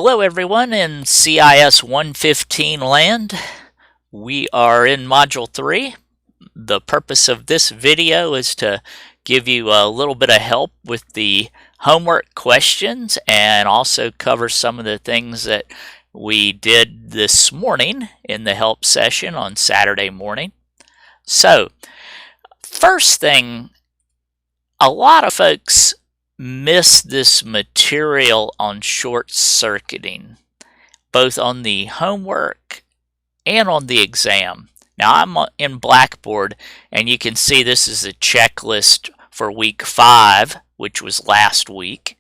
Hello everyone in CIS-115 land. We are in Module 3. The purpose of this video is to give you a little bit of help with the homework questions and also cover some of the things that we did this morning in the help session on Saturday morning. So, first thing, a lot of folks miss this material on short circuiting, both on the homework and on the exam. Now I'm in Blackboard and you can see this is a checklist for week 5, which was last week.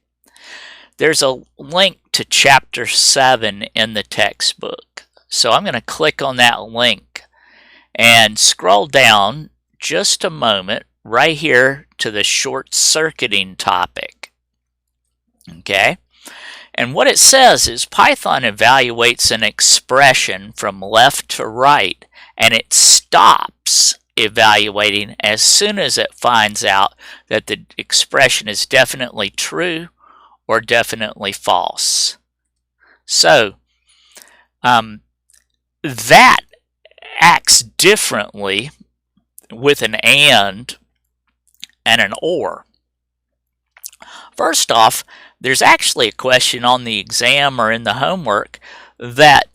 There's a link to chapter 7 in the textbook. So I'm going to click on that link and scroll down just a moment right here to the short circuiting topic. Okay, and what it says is Python evaluates an expression from left to right, and it stops evaluating as soon as it finds out that the expression is definitely true or definitely false. So that acts differently with an and an or. First off, there's actually a question on the exam or in the homework that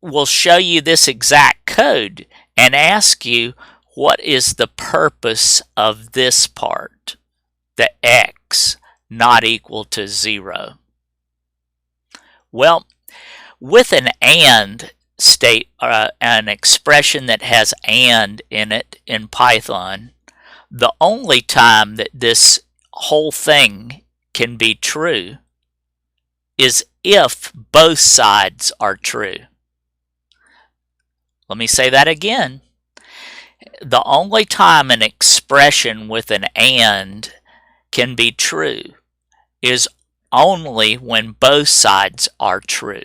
will show you this exact code and ask you what is the purpose of this part, the x not equal to 0. Well, with an and state, an expression that has and in it in Python, the only time that this whole thing can be true is if both sides are true. Let me say that again. The only time an expression with an and can be true is only when both sides are true.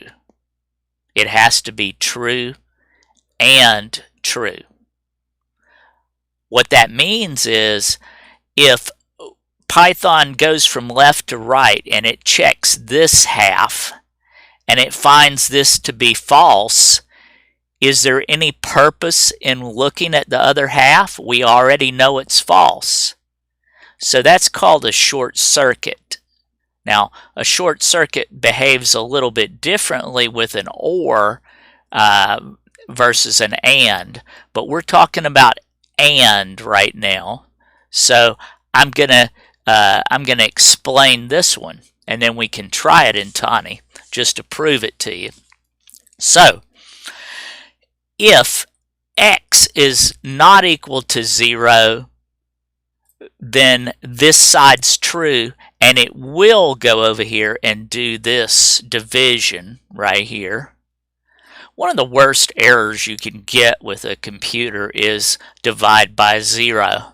It has to be true and true. What that means is if Python goes from left to right and it checks this half and it finds this to be false, is there any purpose in looking at the other half? We already know it's false. So that's called a short circuit. Now, a short circuit behaves a little bit differently with an or versus an and, but we're talking about and right now. So I'm gonna explain this one, and then we can try it in Tani just to prove it to you. So, if x is not equal to 0, then this side's true, and it will go over here and do this division right here. One of the worst errors you can get with a computer is divide by 0.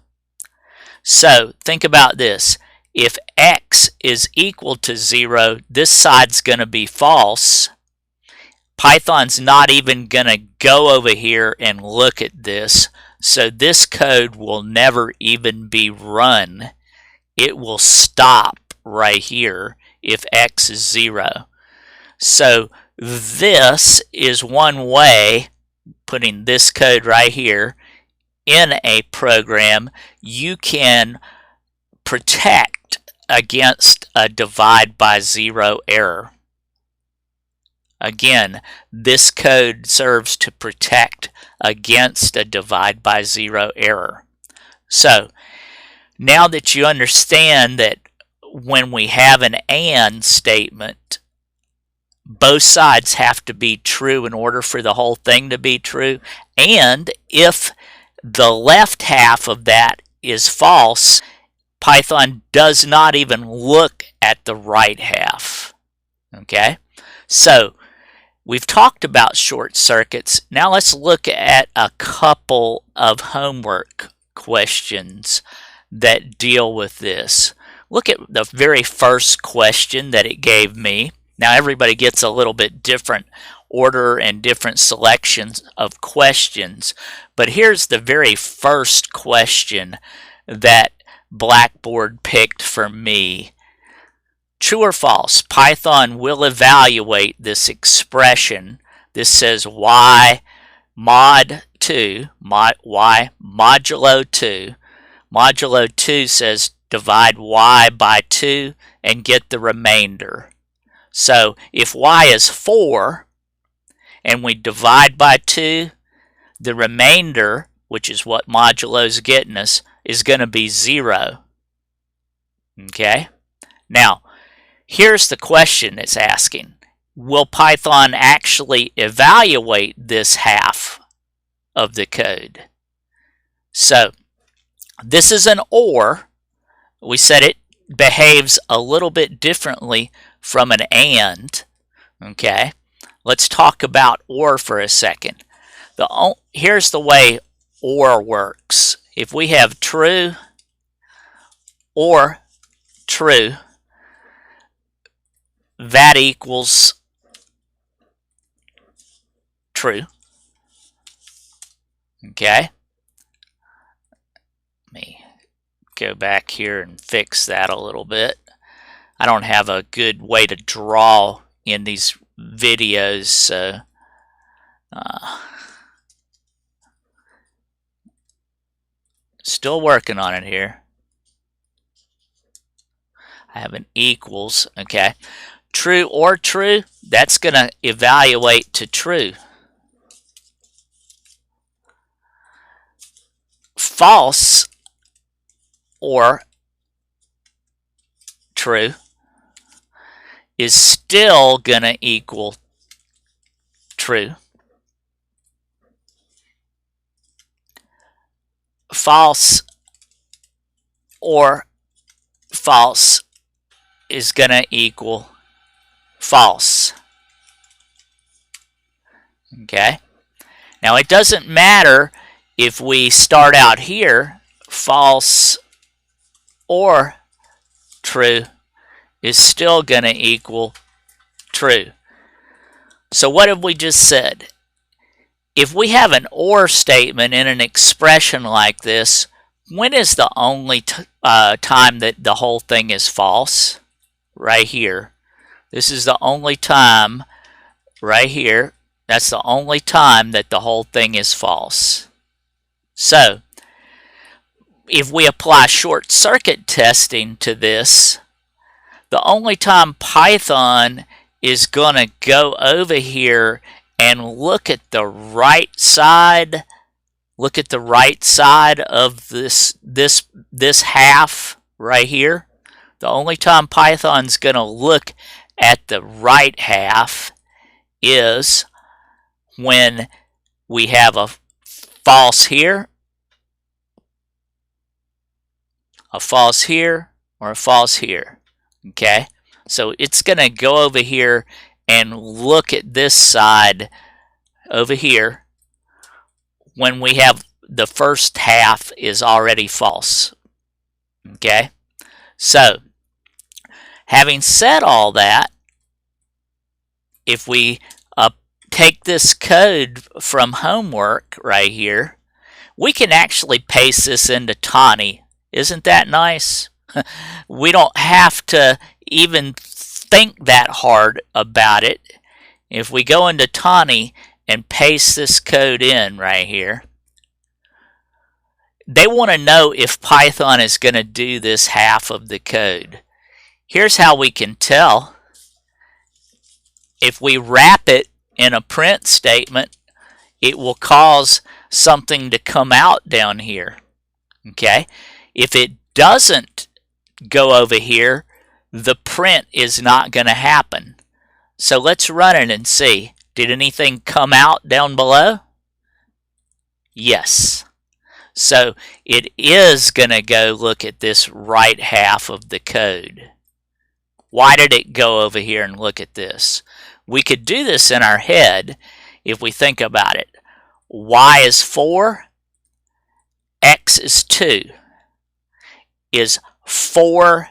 So think about this. If x is equal to 0, this side's going to be false. Python's not even going to go over here and look at this. So this code will never even be run. It will stop right here if x is 0. So this is one way, putting this code right here in a program, you can protect against a divide by 0 error. Again, this code serves to protect against a divide by 0 error. So, now that you understand that when we have an and statement, both sides have to be true in order for the whole thing to be true, and if the left half of that is false, Python does not even look at the right half. Okay? So, we've talked about short circuits. Now let's look at a couple of homework questions that deal with this. Look at the very first question that it gave me. Now everybody gets a little bit different order and different selections of questions, but here's the very first question that Blackboard picked for me. True or false? Python will evaluate this expression. This says y mod 2, y modulo 2. Modulo 2 says divide y by 2 and get the remainder. So if y is 4 and we divide by 2, the remainder, which is what modulo is getting us, is going to be 0. Okay? Now, here's the question it's asking. Will Python actually evaluate this half of the code? So, this is an OR. We said it behaves a little bit differently from an AND. Okay? Let's talk about OR for a second. Here's the way OR works. If we have true or true, that equals true. Okay. Let me go back here and fix that a little bit. I don't have a good way to draw in these videos, so still working on it here. I have an equals, okay. True or true, that's going to evaluate to true. False or true is still going to equal true. False or false is going to equal false. Okay? Now it doesn't matter if we start out here, false or true is still going to equal true. So what have we just said? If we have an OR statement in an expression like this, when is the only time that the whole thing is false? Right here. This is the only time, right here, that's the only time that the whole thing is false. So, if we apply short circuit testing to this, the only time Python is going to go over here and look at the right side, of this half right here. The only time Python's going to look at the right half is when we have a false here, a false here, or a false here. Okay? So it's going to go over here and look at this side over here when we have the first half is already false. Okay? So, having said all that, if we take this code from homework right here, we can actually paste this into Tawny. Isn't that nice? We don't have to even think that hard about it. If we go into Tawny and paste this code in right here, they want to know if Python is going to do this half of the code. Here's how we can tell. If we wrap it in a print statement, it will cause something to come out down here. Okay? If it doesn't go over here, the print is not going to happen. So let's run it and see. Did anything come out down below? Yes. So it is going to go look at this right half of the code. Why did it go over here and look at this? We could do this in our head if we think about it. Y is 4, X is 2. Is 4,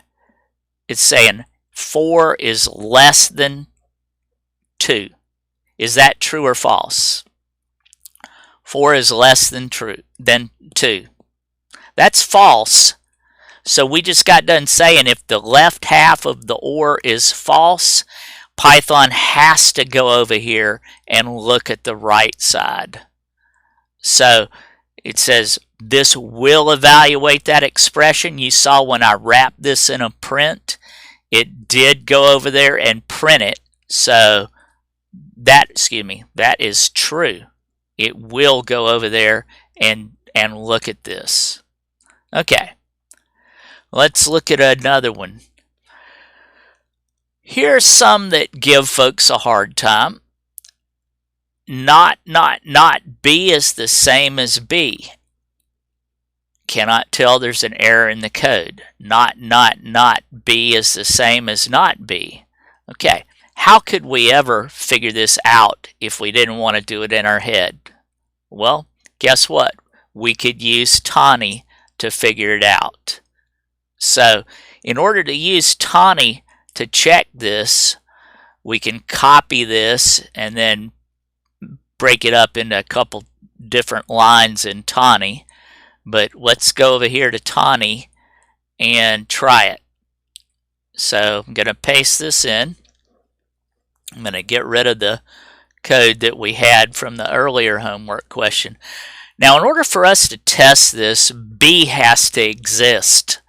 it's saying 4 is less than 2. Is that true or false? 4 is less than 2. That's false. So we just got done saying if the left half of the OR is false, Python has to go over here and look at the right side. So it says this will evaluate that expression. You saw when I wrapped this in a print, it did go over there and print it. So that is true. It will go over there and look at this. Okay, let's look at another one. Here's some that give folks a hard time. Not B is the same as B. Cannot tell there's an error in the code. Not B is the same as not B. Okay, how could we ever figure this out if we didn't want to do it in our head? Well, guess what? We could use Tani to figure it out. So, in order to use Tani to check this, we can copy this and then break it up into a couple different lines in Tani. But let's go over here to Tani and try it. So I'm going to paste this in. I'm going to get rid of the code that we had from the earlier homework question. Now, in order for us to test this, B has to exist.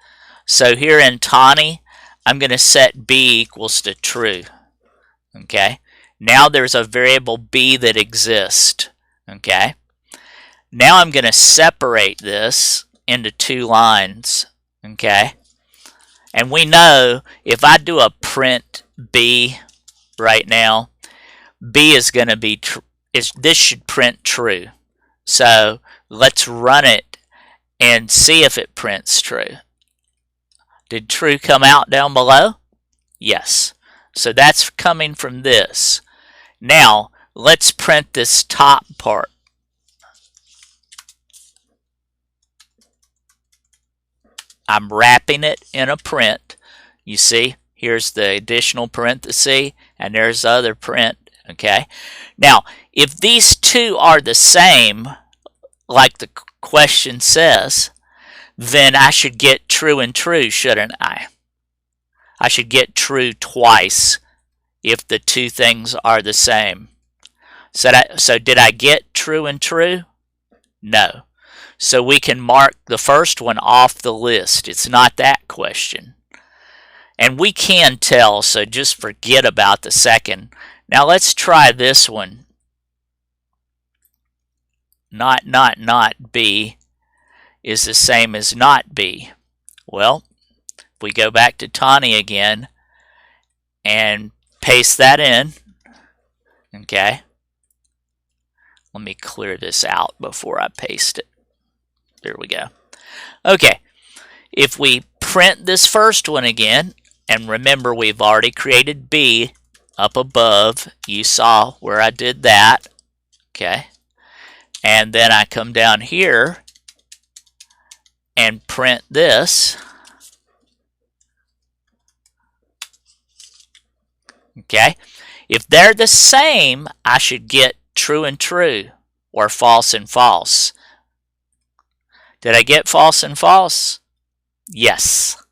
So here in Tani, I'm going to set B equals to true. Okay. Now there's a variable B that exists. Okay. Now I'm going to separate this into two lines. Okay. And we know if I do a print B right now, B is going to be this should print true. So let's run it and see if it prints true. Did true come out down below? Yes. So that's coming from this. Now let's print this top part. I'm wrapping it in a print. You see, here's the additional parenthesis, and there's the other print. Okay. Now, if these two are the same, like the question says, then I should get true and true, shouldn't I? I should get true twice if the two things are the same. So did I get true and true? No. So we can mark the first one off the list. It's not that question. And we can tell, so just forget about the second. Now let's try this one. Not B is the same as not B. Well, if we go back to Tani again and paste that in, okay. Let me clear this out before I paste it. There we go. Okay, if we print this first one again, and remember we've already created B up above. You saw where I did that. Okay, and then I come down here and print this. Okay, if they're the same, I should get true and true or false and false. Did I get false and false? Yes.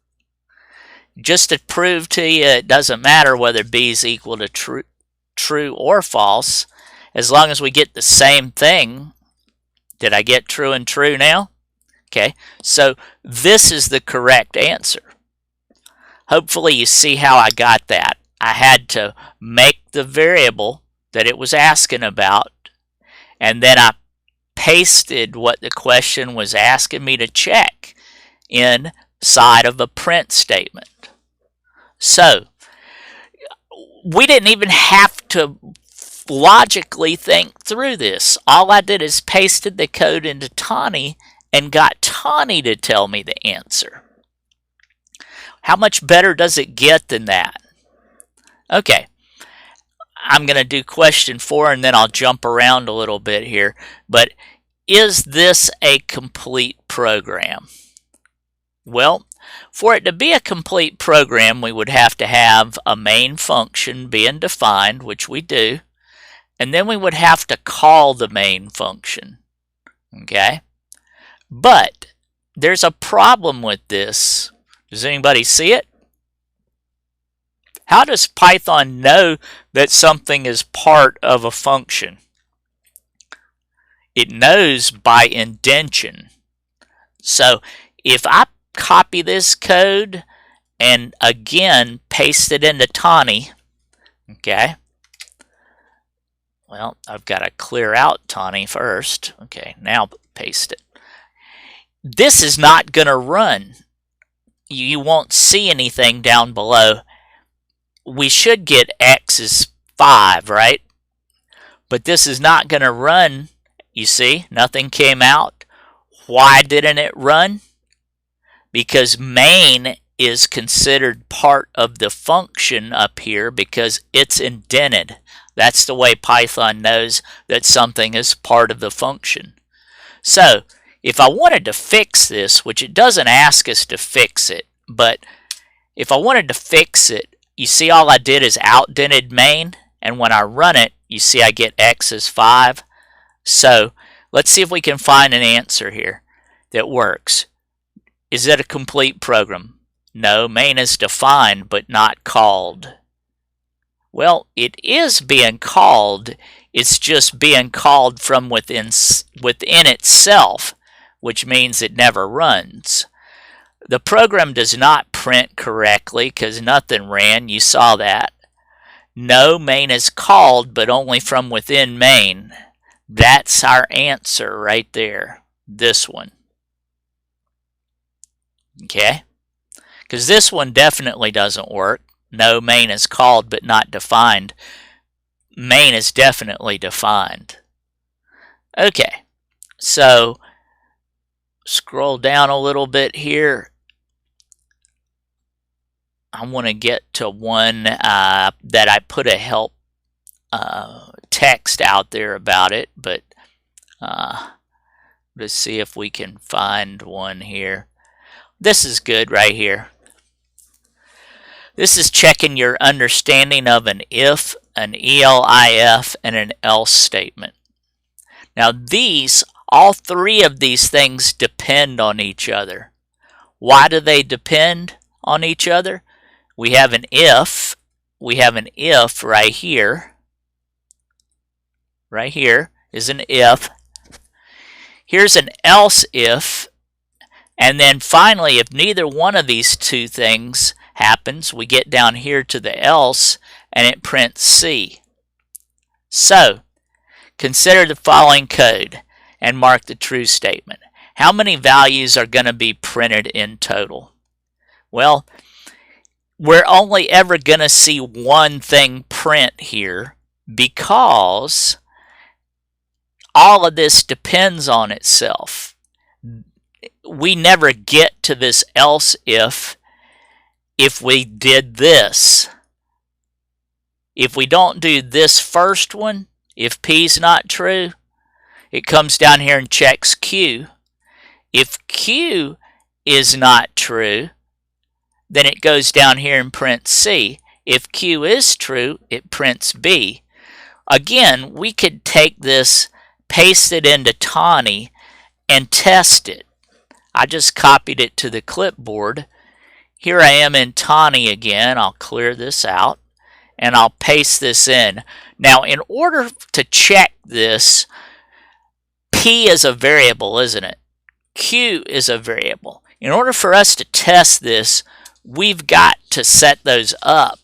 Just to prove to you it doesn't matter whether B is equal to true or false, as long as we get the same thing. Did I get true and true now? Okay, so this is the correct answer. Hopefully you see how I got that. I had to make the variable that it was asking about, and then I pasted what the question was asking me to check inside of a print statement. So we didn't even have to logically think through this. All I did is pasted the code into Tani and got Tani to tell me the answer. How much better does it get than that? Okay, I'm going to do question 4 and then I'll jump around a little bit here. But is this a complete program? Well, for it to be a complete program, we would have to have a main function being defined, which we do, and then we would have to call the main function. Okay? But there's a problem with this Does anybody see it? How does Python know that something is part of a function? It knows by indentation. So if I copy this code and again paste it into Tawny, okay, well, I've got to clear out Tawny first. Okay, now paste it. This is not going to run. You won't see anything down below. We should get x is 5, right? But this is not going to run. You see, nothing came out. Why didn't it run? Because main is considered part of the function up here because it's indented. That's the way Python knows that something is part of the function. So if I wanted to fix this, which it doesn't ask us to fix it, but if I wanted to fix it, you see all I did is outdented main, and when I run it, you see I get x is 5. So let's see if we can find an answer here that works. Is it a complete program? No, main is defined but not called. Well, it is being called. It's just being called from within itself, which means it never runs. The program does not print correctly because nothing ran. You saw that. No, main is called, but only from within main. That's our answer right there. This one. Okay? Because this one definitely doesn't work. No, main is called, but not defined. Main is definitely defined. Okay. So, scroll down a little bit here. I want to get to one that I put a help text out there about it, but let's see if we can find one here. This is good right here. This is checking your understanding of an if, an ELIF, and an else statement. Now all three of these things depend on each other. Why do they depend on each other? We have an if right here. Right here is an if. Here's an else if. And then finally, if neither one of these two things happens, we get down here to the else and it prints C. So, consider the following code and mark the true statement. How many values are going to be printed in total? Well, we're only ever going to see one thing print here because all of this depends on itself. We never get to this else if we did this. If we don't do this first one, if P is not true, it comes down here and checks Q. If Q is not true, then it goes down here and prints C. If Q is true, it prints B. Again, we could take this, paste it into Tawny, and test it. I just copied it to the clipboard. Here I am in Tawny again. I'll clear this out, and I'll paste this in. Now, in order to check this, P is a variable, isn't it? Q is a variable. In order for us to test this, we've got to set those up.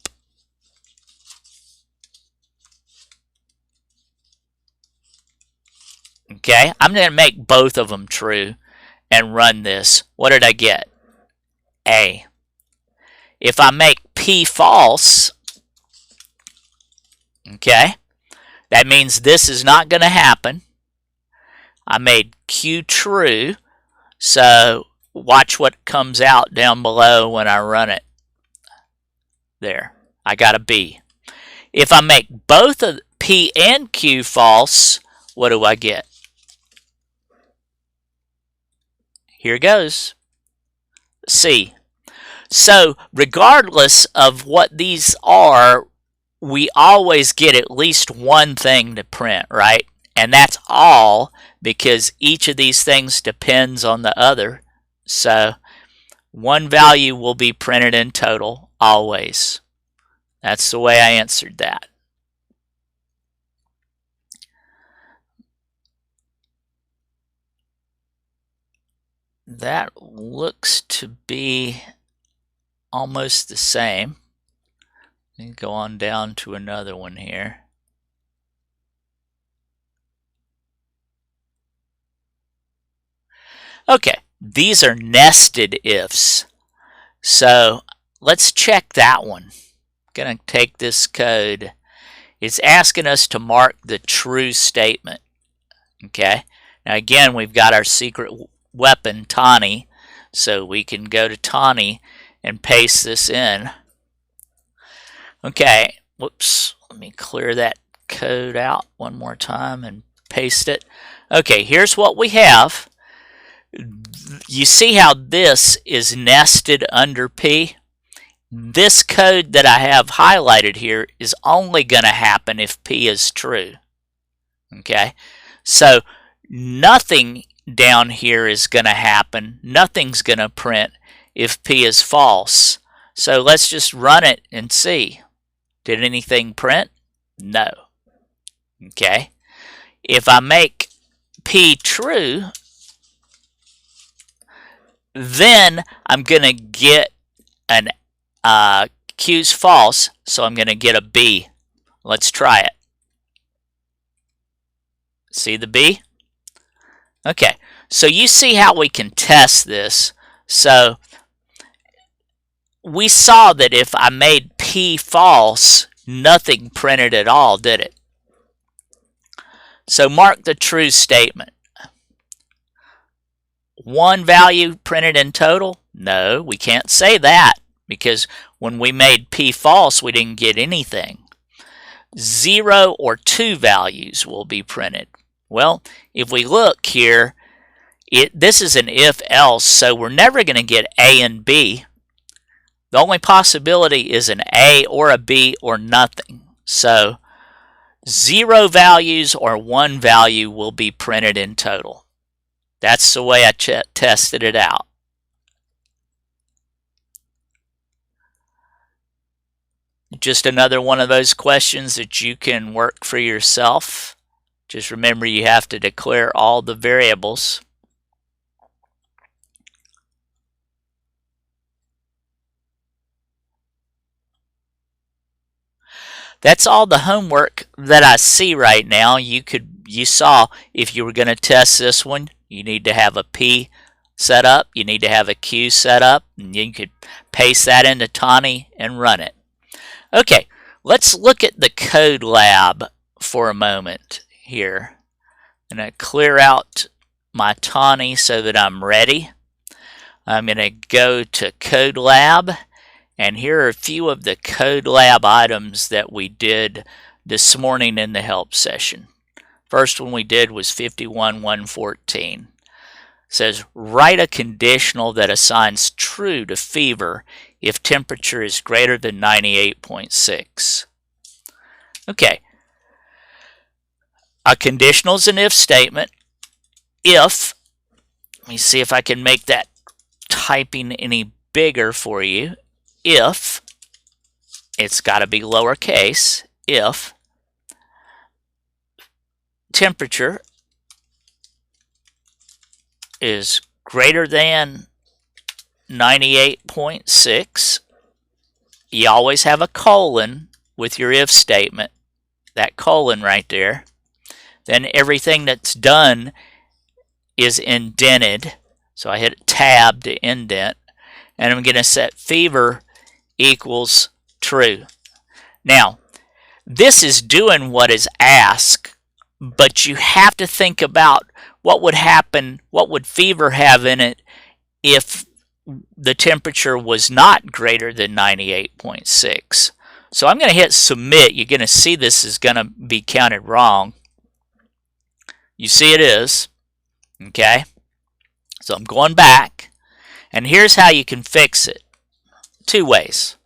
Okay, I'm going to make both of them true and run this. What did I get? A. If I make P false, okay, that means this is not going to happen. I made Q true, so watch what comes out down below when I run it. There, I got a B. If I make both of P and Q false, what do I get? Here goes. C. So regardless of what these are, we always get at least one thing to print, right? And that's all because each of these things depends on the other. So One value will be printed in total, always. That's the way I answered that. That looks to be almost the same. Let me go on down to another one here. Okay, these are nested ifs. So let's check that one. I'm going to take this code. It's asking us to mark the true statement. Okay, now again, we've got our secret weapon, Tawny, so we can go to Tawny and paste this in. Okay, whoops, let me clear that code out one more time and paste it. Okay, here's what we have. You see how this is nested under P? This code that I have highlighted here is only going to happen if P is true. Okay, so nothing down here is going to happen. Nothing's going to print if P is false. So let's just run it and see. Did anything print? No. Okay, if I make P true, then I'm going to get an Q's false, so I'm going to get a B. Let's try it. See the B? Okay, so you see how we can test this. So we saw that if I made P false, nothing printed at all, did it? So mark the true statement. One value printed in total? No, we can't say that because when we made P false, we didn't get anything. 0 or 2 values will be printed. Well, if we look here, this is an if-else, so we're never going to get A and B. The only possibility is an A or a B or nothing. So 0 values or 1 value will be printed in total. That's the way I tested it out. Just another one of those questions that you can work for yourself. Just remember you have to declare all the variables. That's all the homework that I see right now. You saw if you were going to test this one, you need to have a P set up, you need to have a Q set up, and you could paste that into Tawny and run it. Okay, let's look at the code lab for a moment here. I'm going to clear out my Tawny so that I'm ready. I'm going to go to Code Lab, and here are a few of the Code Lab items that we did this morning in the help session. First one we did was 51.114. It says write a conditional that assigns true to fever if temperature is greater than 98.6. Okay. A conditional is an if statement. If, let me see if I can make that typing any bigger for you. If, it's got to be lowercase, if temperature is greater than 98.6, you always have a colon with your if statement, that colon right there. Then everything that's done is indented. So I hit tab to indent, and I'm going to set fever equals true. Now, this is doing what is asked, but you have to think about what would happen, what would fever have in it if the temperature was not greater than 98.6. So I'm going to hit submit. You're going to see this is going to be counted wrong. You see it is. Okay. So I'm going back, and here's how you can fix it. Two ways.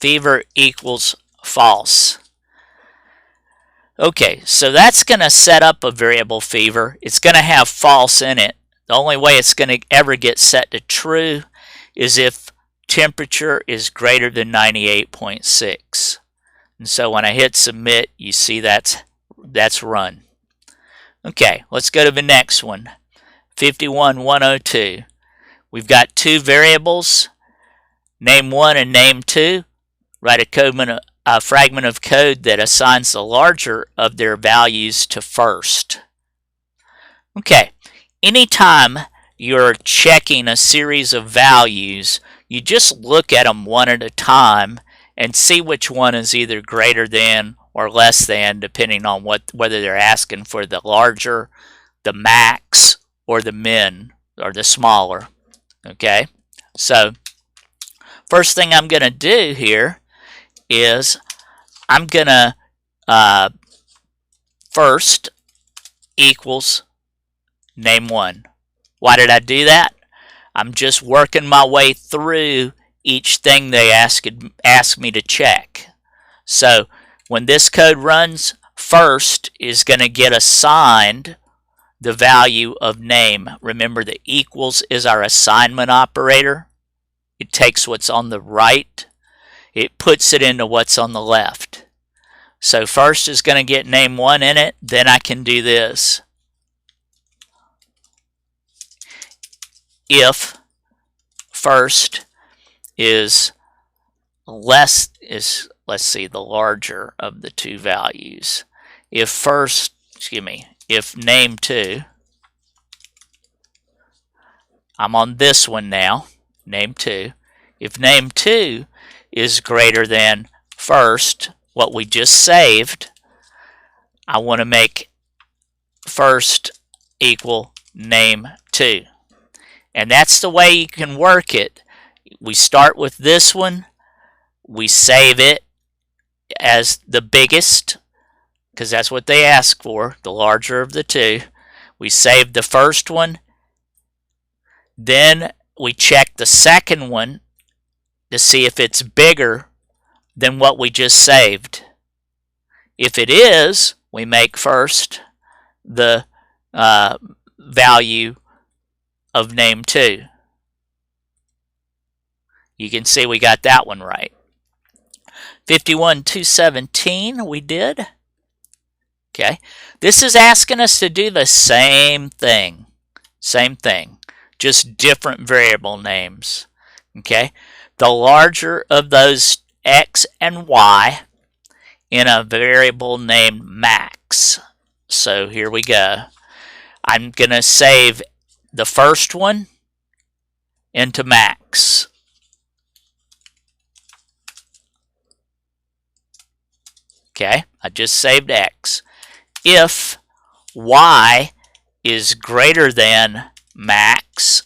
Fever equals false. Okay, so that's going to set up a variable fever. It's going to have false in it. The only way it's going to ever get set to true is if temperature is greater than 98.6. And so when I hit submit, you see that's run. Okay, let's go to the next one. 51102. We've got two variables, name 1 and name 2. Write a fragment of code that assigns the larger of their values to first. Okay, anytime you're checking a series of values, you just look at them one at a time and see which one is either greater than or less than, depending on whether they're asking for the larger, the max, or the min, or the smaller. Okay, so first thing I'm going to do here is I'm going to first equals name 1. Why did I do that? I'm just working my way through each thing they ask me to check. So when this code runs, first is going to get assigned the value of name. Remember, the equals is our assignment operator. It takes what's on the right, it puts it into what's on the left. So first is going to get name 1 in it, then I can do this. If first is let's see, the larger of the two values. If name 2, I'm on this one now, name 2. If name 2 is greater than first, what we just saved, I want to make first equal name 2. And that's the way you can work it. We start with this one, we save it as the biggest, because that's what they ask for, the larger of the two. We save the first one, then we check the second one to see if it's bigger than what we just saved. If it is, we make first the value of name 2. You can see we got that one right. 51217 we did. Okay, this is asking us to do the same thing, just different variable names. Okay, the larger of those x and y in a variable named max. So here we go. I'm going to save the first one into max. Okay, I just saved x. If y is greater than max,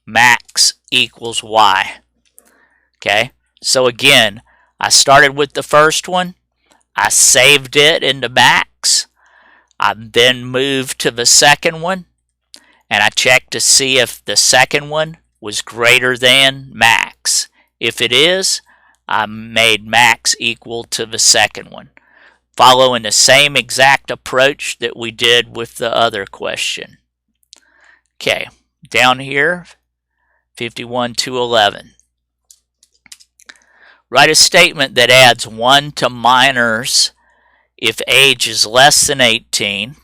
max equals y. Okay, so again, I started with the first one, I saved it into max, I then moved to the second one, and I checked to see if the second one was greater than max. If it is, I made max equal to the second one, following the same exact approach that we did with the other question. Okay, down here, 51211. Write a statement that adds 1 to minors if age is less than 18,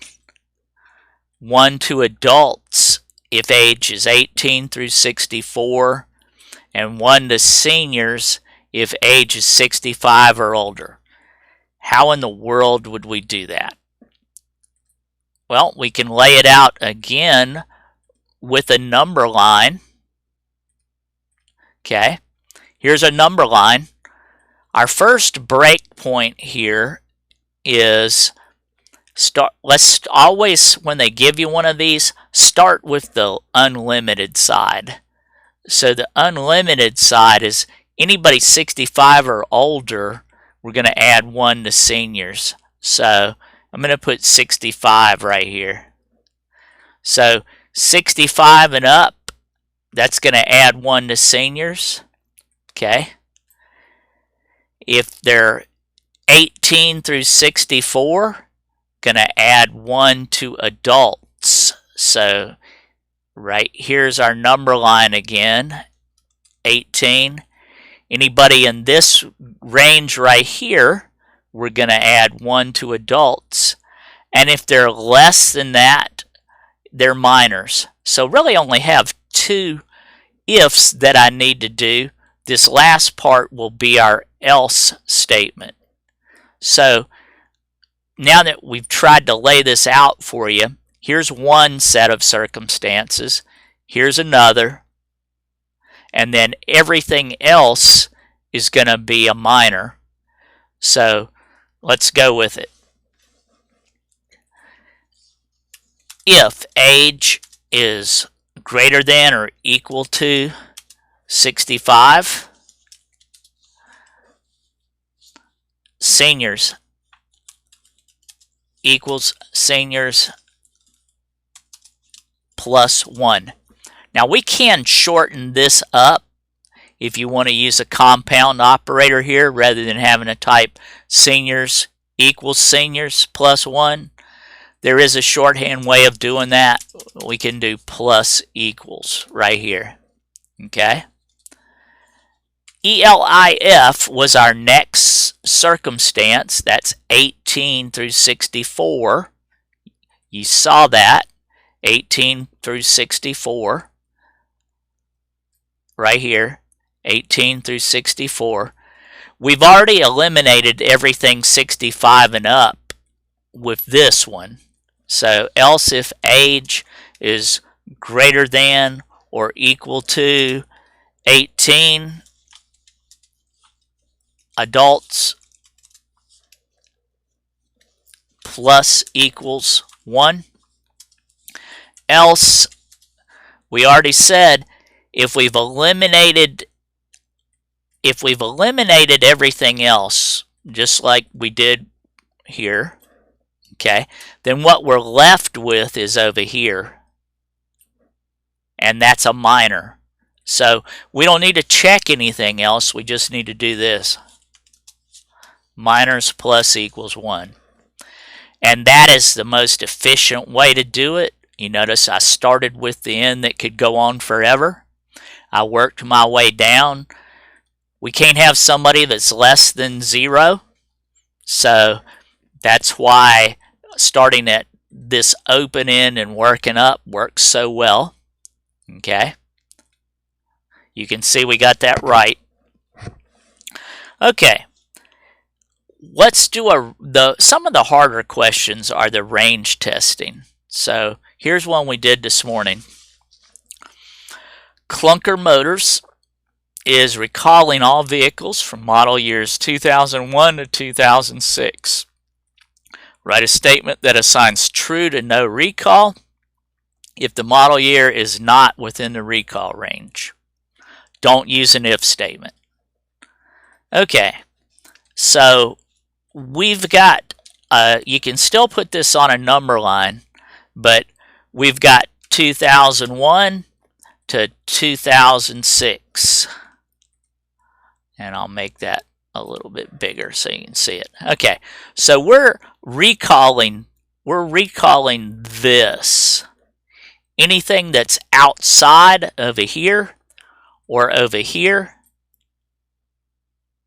1 to adults if age is 18 through 64, and 1 to seniors if age is 65 or older. How in the world would we do that? Well, we can lay it out again with a number line. Okay, here's a number line. Our first breakpoint here is let's always, when they give you one of these, start with the unlimited side. So the unlimited side is anybody 65 or older, we're going to add 1 to seniors. So I'm going to put 65 right here. So 65 and up, that's going to add 1 to seniors. Okay. If they're 18 through 64, going to add 1 to adults. So right here's our number line again, 18. Anybody in this range right here, we're going to add 1 to adults. And if they're less than that, they're minors. So really only have 2 ifs that I need to do. This last part will be our else statement. So now that we've tried to lay this out for you, here's one set of circumstances, here's another, and then everything else is going to be a minor. So let's go with it. If age is greater than or equal to 65, seniors equals seniors plus 1. Now we can shorten this up if you want to use a compound operator here rather than having to type seniors equals seniors plus 1. There is a shorthand way of doing that. We can do plus equals right here. Okay? ELIF was our next circumstance. That's 18 through 64. You saw that. 18 through 64. Right here. 18 through 64. We've already eliminated everything 65 and up with this one. So else if age is greater than or equal to 18, adults plus equals 1. Else, we already said if we've eliminated everything else, just like we did here, okay, then what we're left with is over here, and that's a minor. So we don't need to check anything else, we just need to do this. Minors plus equals 1. And that is the most efficient way to do it. You notice I started with the end that could go on forever. I worked my way down. We can't have somebody that's less than 0. So that's why starting at this open end and working up works so well. Okay. You can see we got that right. Okay. Let's do some of the harder questions are the range testing. So here's one we did this morning. Clunker Motors is recalling all vehicles from model years 2001 to 2006. Write a statement that assigns true to no recall if the model year is not within the recall range. Don't use an if statement. Okay, so we've got, you can still put this on a number line, but we've got 2001 to 2006. And I'll make that a little bit bigger so you can see it. Okay, so we're recalling this. Anything that's outside over here or over here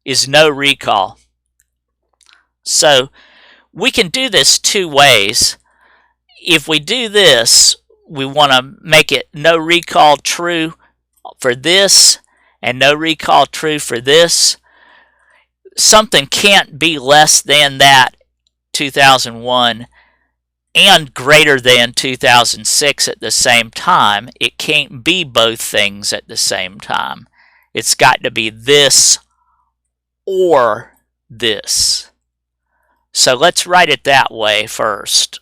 is no recall. So we can do this 2 ways. If we do this, we want to make it no recall true for this and no recall true for this. Something can't be less than that 2001 and greater than 2006 at the same time. It can't be both things at the same time. It's got to be this or this. So let's write it that way first.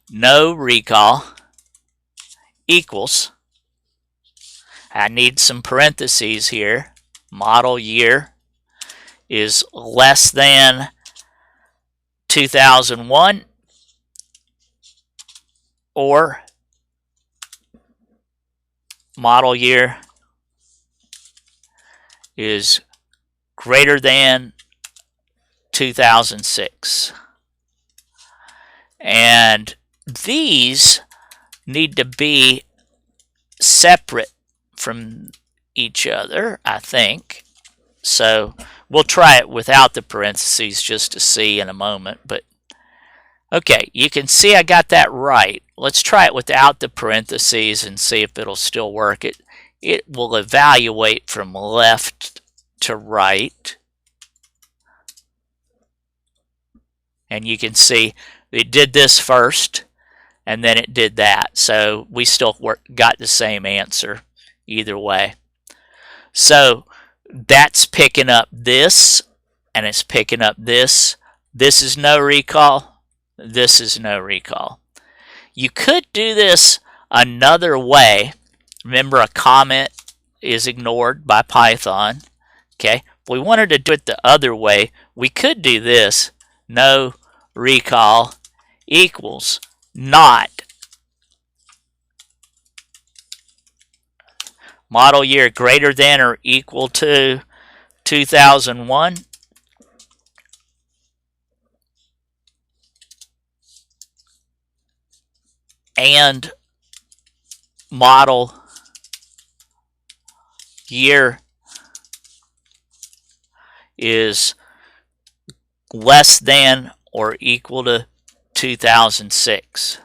No recall equals, I need some parentheses here, model year is less than 2001 or model year is greater than 2006. And these need to be separate from each other, I think. So we'll try it without the parentheses just to see in a moment. But okay, you can see I got that right. Let's try it without the parentheses and see if it'll still work. It will evaluate from left to right. And you can see it did this first, and then it did that. So we still got the same answer either way. So that's picking up this, and it's picking up this. This is no recall. This is no recall. You could do this another way. Remember, a comment is ignored by Python. Okay, if we wanted to do it the other way, we could do this. No recall equals not model year greater than or equal to 2001. And model year is less than or equal to 2006.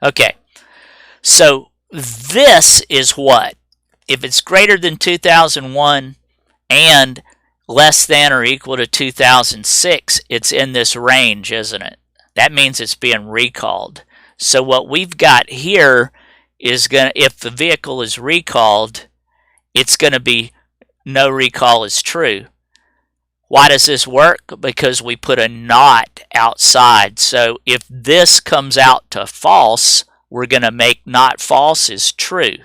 Okay, so this is what? If it's greater than 2001 and less than or equal to 2006, it's in this range, isn't it? That means it's being recalled. So what we've got here is if the vehicle is recalled, it's going to be no recall is true. Why does this work? Because we put a not outside. So if this comes out to false, we're going to make not false is true.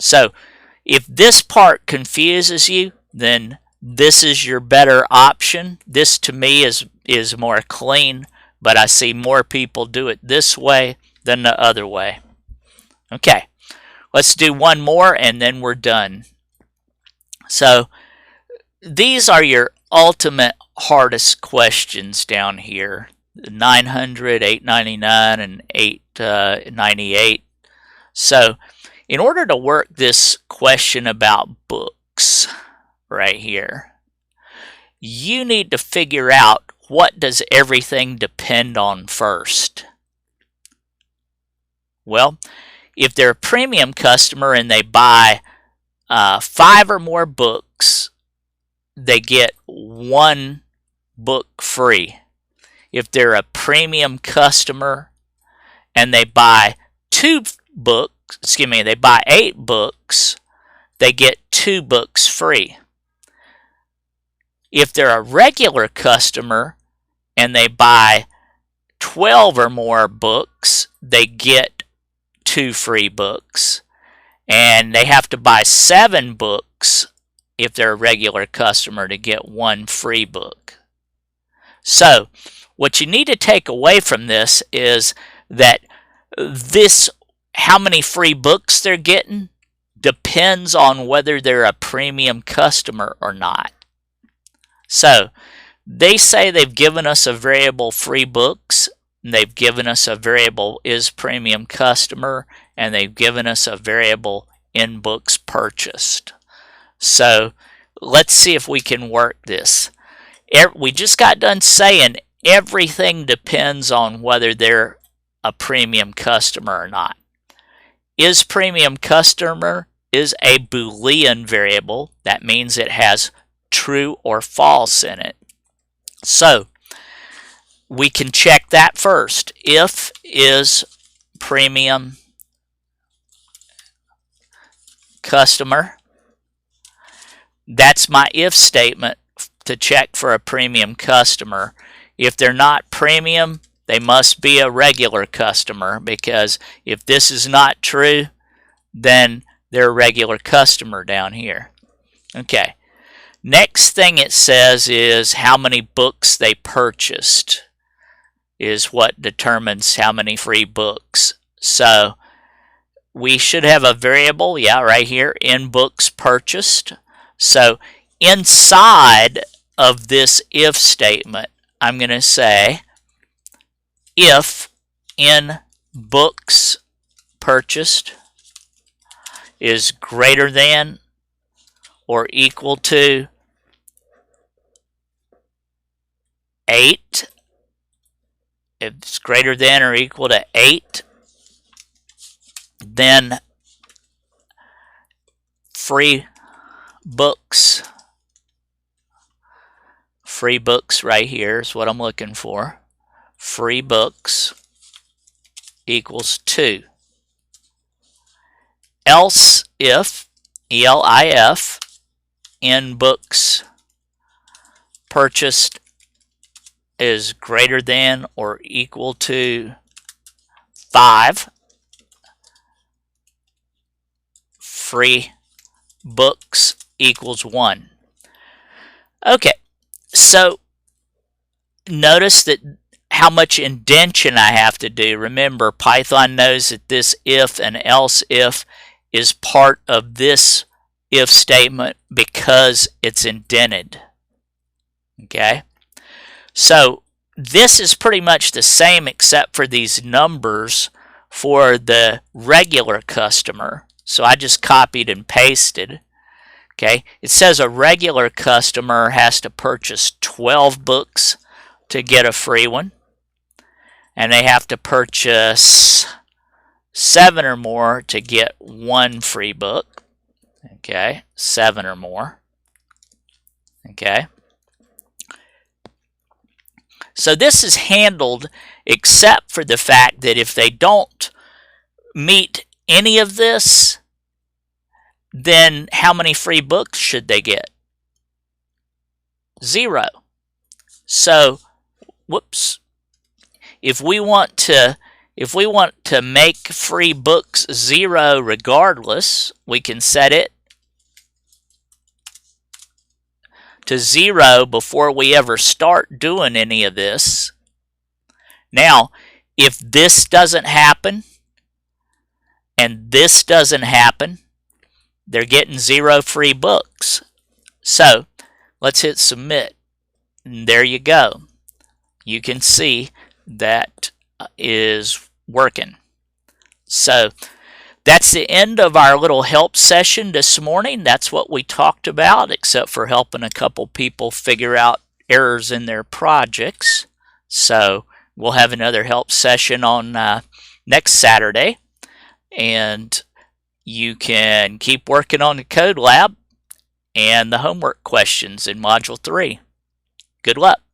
So if this part confuses you, then this is your better option. This to me is more clean, but I see more people do it this way than the other way. Okay, let's do one more and then we're done. So these are your ultimate hardest questions down here. 900, 899, and 898. So in order to work this question about books right here, you need to figure out what does everything depend on first. Well, if they're a premium customer and they buy 5 or more books, they get 1 book free. If they're a premium customer and they buy 8 books, they get 2 books free. If they're a regular customer and they buy 12 or more books, they get 2 free books. And they have to buy 7 books if they're a regular customer to get 1 free book. So what you need to take away from this is that how many free books they're getting depends on whether they're a premium customer or not. So they say they've given us a variable free books, and they've given us a variable is premium customer, and they've given us a variable in books purchased. So let's see if we can work this. We just got done saying everything depends on whether they're a premium customer or not. Is premium customer is a Boolean variable. That means it has true or false in it. So we can check that first. If is premium customer, that's my if statement to check for a premium customer. If they're not premium, they must be a regular customer, because if this is not true, then they're a regular customer down here. Okay. Next thing it says is how many books they purchased is what determines how many free books. So we should have a variable, right here, in books purchased. So inside of this if statement, I'm going to say if in books purchased is greater than or equal to 8, if it's greater than or equal to 8, then free books right here is what I'm looking for. Free books equals 2. Else if, ELIF, in books purchased is greater than or equal to 5, free books equals 1. Okay, so notice that how much indentation I have to do. Remember, Python knows that this if and else if is part of this if statement because it's indented. Okay, so this is pretty much the same except for these numbers for the regular customer. So I just copied and pasted. Okay, it says a regular customer has to purchase 12 books to get a free one, and they have to purchase 7 or more to get 1 free book. Okay, 7 or more. Okay, so this is handled except for the fact that if they don't meet any of this, then how many free books should they get? 0. So, whoops. If we want to make free books 0 regardless, we can set it to 0 before we ever start doing any of this. Now, if this doesn't happen and this doesn't happen, they're getting 0 free books. So let's hit submit. And there you go. You can see that is working. So that's the end of our little help session this morning. That's what we talked about, except for helping a couple people figure out errors in their projects. So we'll have another help session on next Saturday. And you can keep working on the code lab and the homework questions in Module 3. Good luck.